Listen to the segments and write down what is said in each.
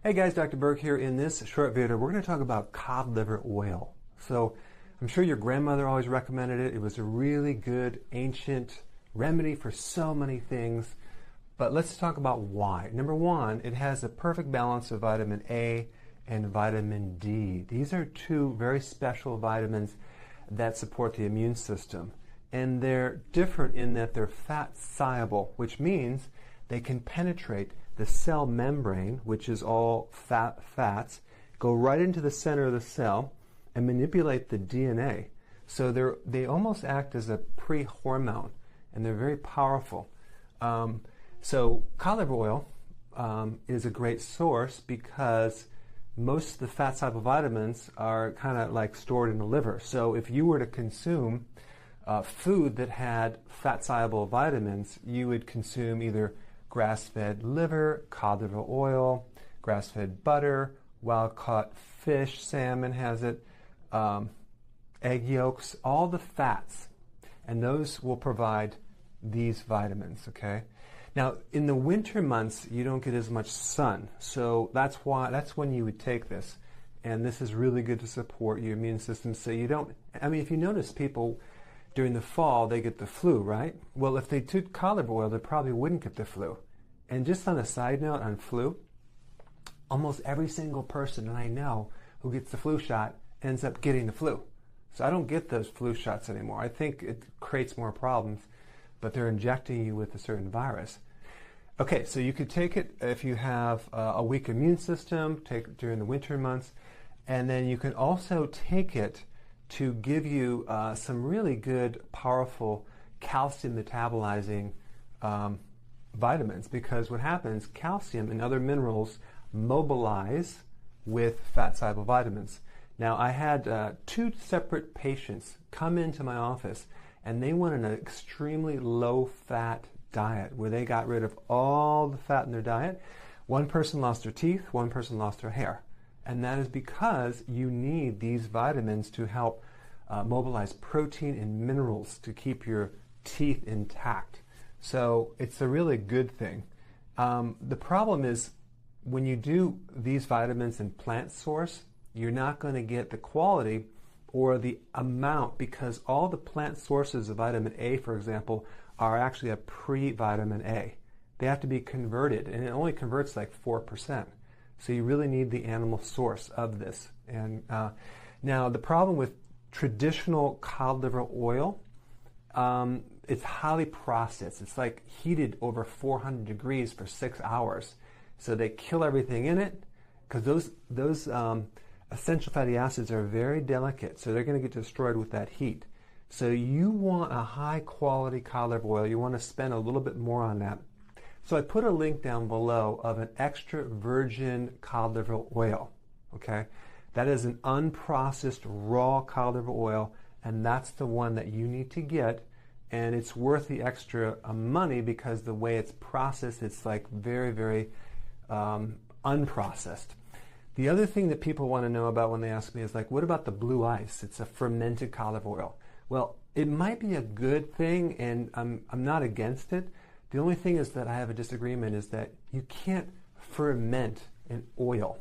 Hey guys, Dr. Bورk here. In this short video, we're going to talk about cod liver oil. So I'm sure your grandmother always recommended it. It was a really good ancient remedy for so many things. But let's talk about why. Number one, it has a perfect balance of vitamin A and vitamin D. These are two very special vitamins that support the immune system. And they're different in that they're fat soluble, which means they can penetrate the cell membrane, which is all fats, go right into the center of the cell and manipulate the DNA. So they almost act as a pre-hormone, and they're very powerful. So cod liver oil is a great source because most of the fat-soluble vitamins are kind of like stored in the liver. So if you were to consume food that had fat-soluble vitamins, you would consume either grass-fed liver, cod liver oil, grass-fed butter, wild-caught fish, salmon has it, egg yolks, all the fats, and those will provide these vitamins, okay? Now, in the winter months, you don't get as much sun, so that's when you would take this, and this is really good to support your immune system so you don't, I mean, if you notice people during the fall, they get the flu, right? Well, if they took cod liver oil, they probably wouldn't get the flu. And just on a side note on flu, almost every single person that I know who gets the flu shot ends up getting the flu. So I don't get those flu shots anymore. I think it creates more problems, but they're injecting you with a certain virus. Okay, so you could take it if you have a weak immune system, take it during the winter months, and then you can also take it to give you some really good, powerful calcium metabolizing vitamins, because what happens, calcium and other minerals mobilize with fat-soluble vitamins. Now, I had two separate patients come into my office, and they went on an extremely low-fat diet where they got rid of all the fat in their diet. One person lost their teeth, one person lost their hair. And that is because you need these vitamins to help mobilize protein and minerals to keep your teeth intact. So it's a really good thing. The problem is when you do these vitamins in plant source, you're not going to get the quality or the amount, because all the plant sources of vitamin A, for example, are actually a pre-vitamin A. They have to be converted, and it only converts like 4%. So you really need the animal source of this. And now the problem with traditional cod liver oil, it's highly processed. It's like heated over 400 degrees for 6 hours. So they kill everything in it, because those essential fatty acids are very delicate, so they're going to get destroyed with that heat. So you want a high quality cod liver oil. You want to spend a little bit more on that. So I put a link down below of an extra virgin cod liver oil, okay? That is an unprocessed raw cod liver oil, and that's the one that you need to get, and it's worth the extra money because the way it's processed, it's like very, very unprocessed. The other thing that people want to know about when they ask me is like, what about the blue ice? It's a fermented cod liver oil. Well, it might be a good thing, and I'm not against it. The only thing is that I have a disagreement is that you can't ferment an oil.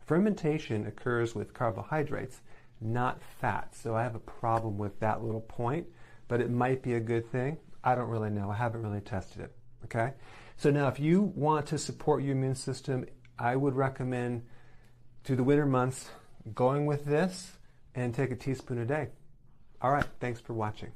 Fermentation occurs with carbohydrates, not fat. So I have a problem with that little point, but it might be a good thing. I don't really know. I haven't really tested it. Okay? So now if you want to support your immune system, I would recommend through the winter months going with this and take a teaspoon a day. All right, thanks for watching.